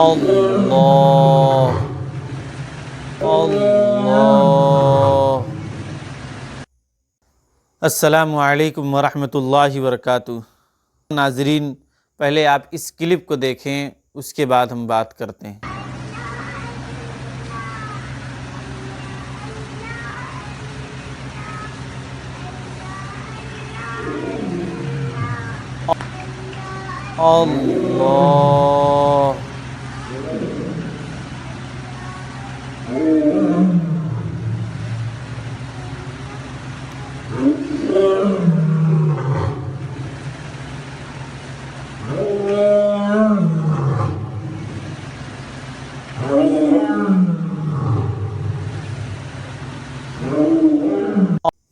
اللہ اللہ السلام علیکم ورحمۃ اللہ وبرکاتہ۔ ناظرین، پہلے آپ اس کلپ کو دیکھیں، اس کے بعد ہم بات کرتے ہیں۔ اللہ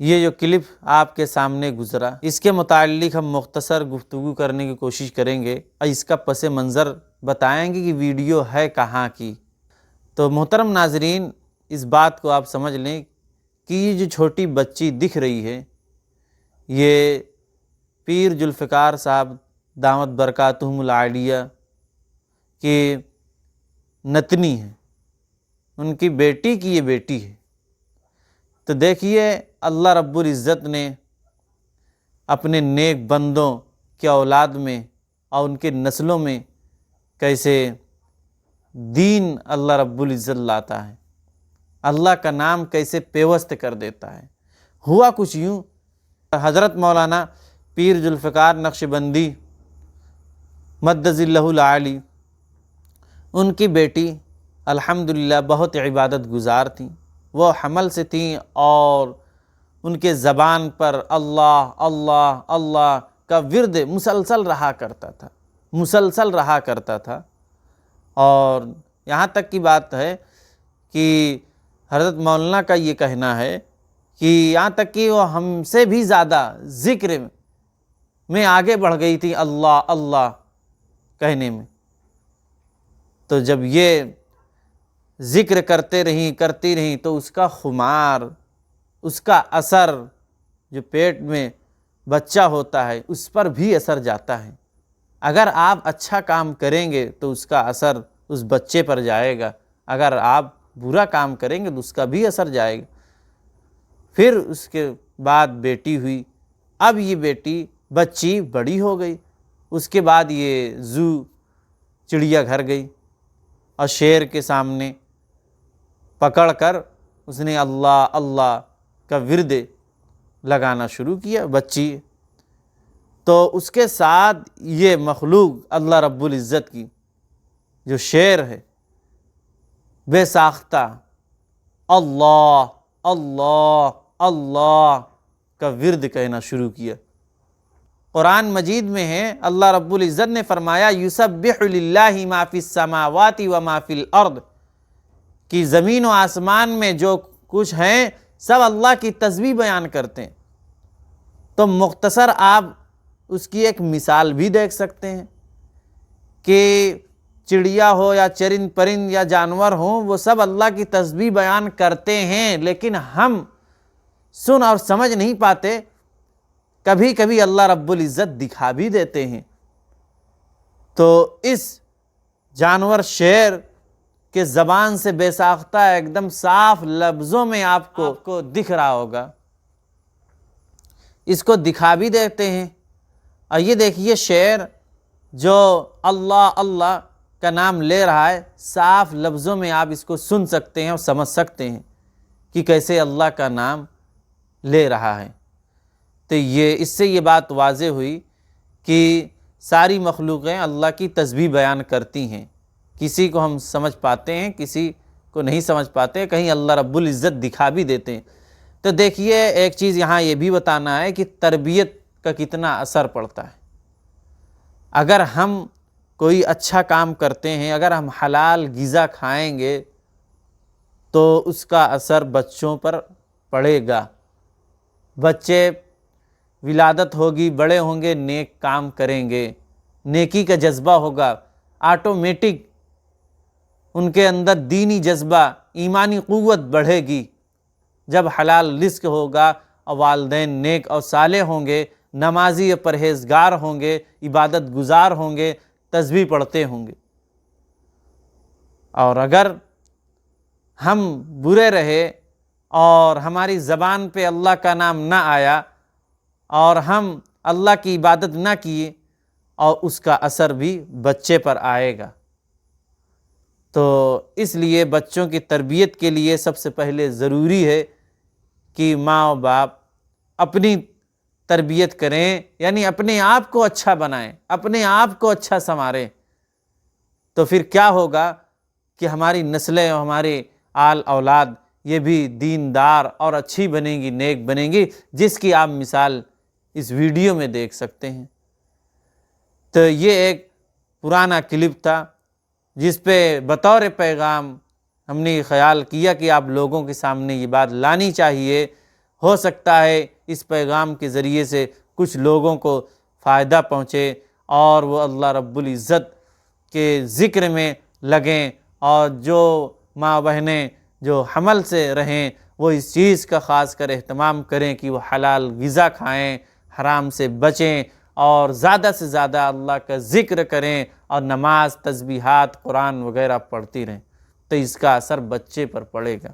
یہ جو کلپ آپ کے سامنے گزرا، اس کے متعلق ہم مختصر گفتگو کرنے کی کوشش کریں گے اور اس کا پس منظر بتائیں گے کہ ویڈیو ہے کہاں کی۔ تو محترم ناظرین، اس بات کو آپ سمجھ لیں کہ یہ جو چھوٹی بچی دکھ رہی ہے، یہ پیر ذوالفقار صاحب دامت برکاتہم العالیہ کی نتنی ہے، ان کی بیٹی کی یہ بیٹی ہے۔ تو دیکھیے، اللہ رب العزت نے اپنے نیک بندوں کے اولاد میں اور ان کے نسلوں میں کیسے دین اللہ رب العزت لاتا ہے، اللہ کا نام کیسے پیوست کر دیتا ہے۔ ہوا کچھ یوں، حضرت مولانا پیر ذوالفقار نقشبندی مدظ اللہ العالی، ان کی بیٹی الحمدللہ بہت عبادت گزار تھیں، وہ حمل سے تھیں اور ان کے زبان پر اللہ اللہ اللہ کا ورد مسلسل رہا کرتا تھا اور یہاں تک کی بات ہے کہ حضرت مولانا کا یہ کہنا ہے کہ یہاں تک کہ وہ ہم سے بھی زیادہ ذکر میں آگے بڑھ گئی تھی، اللہ اللہ کہنے میں۔ تو جب یہ ذکر کرتی رہیں تو اس کا خمار، اس کا اثر جو پیٹ میں بچہ ہوتا ہے اس پر بھی اثر جاتا ہے۔ اگر آپ اچھا کام کریں گے تو اس کا اثر اس بچے پر جائے گا، اگر آپ برا کام کریں گے تو اس کا بھی اثر جائے گا۔ پھر اس کے بعد بیٹی ہوئی، اب یہ بچی بڑی ہو گئی، اس کے بعد یہ چڑیا گھر گئی اور شیر کے سامنے پکڑ کر اس نے اللہ اللہ کا ورد لگانا شروع کیا بچی۔ تو اس کے ساتھ یہ مخلوق اللہ رب العزت کی جو شیر ہے، بے ساختہ اللہ اللہ اللہ کا ورد کہنا شروع کیا۔ قرآن مجید میں ہے، اللہ رب العزت نے فرمایا یسبح للہ ما فی السماوات و ما فی الارض، کہ زمین و آسمان میں جو کچھ ہیں سب اللہ کی تسبیح بیان کرتے ہیں۔ تو مختصر آپ اس کی ایک مثال بھی دیکھ سکتے ہیں کہ چڑیا ہو یا چرند پرند یا جانور ہوں، وہ سب اللہ کی تسبیح بیان کرتے ہیں، لیکن ہم سن اور سمجھ نہیں پاتے۔ کبھی کبھی اللہ رب العزت دکھا بھی دیتے ہیں۔ تو اس جانور شیر کے زبان سے بے ساختہ ایک دم صاف لفظوں میں آپ کو دکھ رہا ہوگا، اس کو دکھا بھی دیتے ہیں۔ اور یہ دیکھیے شیر جو اللہ اللہ کا نام لے رہا ہے، صاف لفظوں میں آپ اس کو سن سکتے ہیں اور سمجھ سکتے ہیں کہ کیسے اللہ کا نام لے رہا ہے۔ تو اس سے یہ بات واضح ہوئی کہ ساری مخلوقیں اللہ کی تسبیح بیان کرتی ہیں۔ کسی کو ہم سمجھ پاتے ہیں، کسی کو نہیں سمجھ پاتے، کہیں اللہ رب العزت دکھا بھی دیتے ہیں۔ تو دیکھیے، ایک چیز یہاں یہ بھی بتانا ہے کہ تربیت کا کتنا اثر پڑتا ہے۔ اگر ہم کوئی اچھا کام کرتے ہیں، اگر ہم حلال غذا کھائیں گے تو اس کا اثر بچوں پر پڑے گا۔ بچے ولادت ہوگی، بڑے ہوں گے، نیک کام کریں گے، نیکی کا جذبہ ہوگا، آٹومیٹک ان کے اندر دینی جذبہ، ایمانی قوت بڑھے گی۔ جب حلال رزق ہوگا اور والدین نیک اور صالح ہوں گے، نمازی پرہیزگار ہوں گے، عبادت گزار ہوں گے، تسبیح پڑھتے ہوں گے، اور اگر ہم برے رہے اور ہماری زبان پہ اللہ کا نام نہ آیا اور ہم اللہ کی عبادت نہ کیے، اور اس کا اثر بھی بچے پر آئے گا۔ تو اس لیے بچوں کی تربیت کے لیے سب سے پہلے ضروری ہے کہ ماں و باپ اپنی تربیت کریں، یعنی اپنے آپ کو اچھا بنائیں، اپنے آپ کو اچھا سنواریں۔ تو پھر کیا ہوگا کہ ہماری نسلیں اور ہمارے آل اولاد یہ بھی دیندار اور اچھی بنیں گی، نیک بنیں گی، جس کی آپ مثال اس ویڈیو میں دیکھ سکتے ہیں۔ تو یہ ایک پرانا کلپ تھا جس پہ بطور پیغام ہم نے یہ خیال کیا کہ آپ لوگوں کے سامنے یہ بات لانی چاہیے۔ ہو سکتا ہے اس پیغام کے ذریعے سے کچھ لوگوں کو فائدہ پہنچے اور وہ اللہ رب العزت کے ذکر میں لگیں، اور جو ماں بہنیں جو حمل سے رہیں وہ اس چیز کا خاص کر اہتمام کریں کہ وہ حلال غذا کھائیں، حرام سے بچیں، اور زیادہ سے زیادہ اللہ کا ذکر کریں اور نماز، تسبیحات، قرآن وغیرہ پڑھتی رہیں، تو اس کا اثر بچے پر پڑے گا۔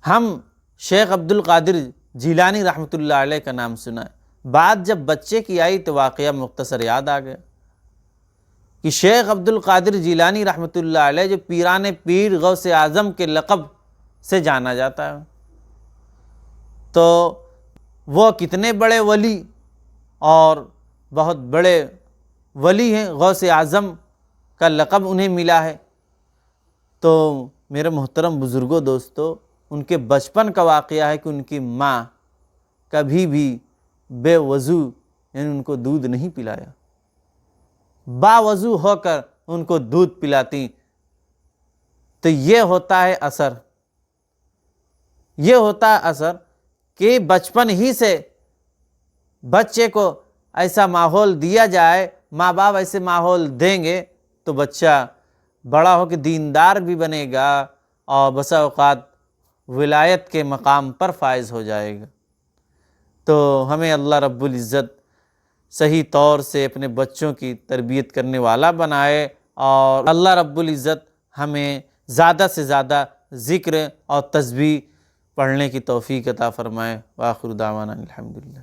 ہم شیخ عبد القادر جیلانی رحمۃ اللہ علیہ کا نام سنا ہے، بات جب بچے کی آئی تو واقعہ مختصر یاد آ گیا کہ شیخ عبد القادر جیلانی رحمۃ اللہ علیہ جو پیران پیر غوث اعظم کے لقب سے جانا جاتا ہے، تو وہ کتنے بڑے ولی اور بہت بڑے ولی ہیں، غوث اعظم کا لقب انہیں ملا ہے۔ تو میرے محترم بزرگوں، دوستو، ان کے بچپن کا واقعہ ہے کہ ان کی ماں کبھی بھی بے وضو، یعنی ان کو دودھ نہیں پلایا، باوضو ہو کر ان کو دودھ پلاتی۔ تو یہ ہوتا ہے اثر، یہ ہوتا ہے اثر کہ بچپن ہی سے بچے کو ایسا ماحول دیا جائے، ماں باپ ایسے ماحول دیں گے تو بچہ بڑا ہو کے دیندار بھی بنے گا اور بسا اوقات ولایت کے مقام پر فائز ہو جائے گا۔ تو ہمیں اللہ رب العزت صحیح طور سے اپنے بچوں کی تربیت کرنے والا بنائے، اور اللہ رب العزت ہمیں زیادہ سے زیادہ ذکر اور تسبیح پڑھنے کی توفیق عطا فرمائے۔ وآخر دعوانا الحمدللہ۔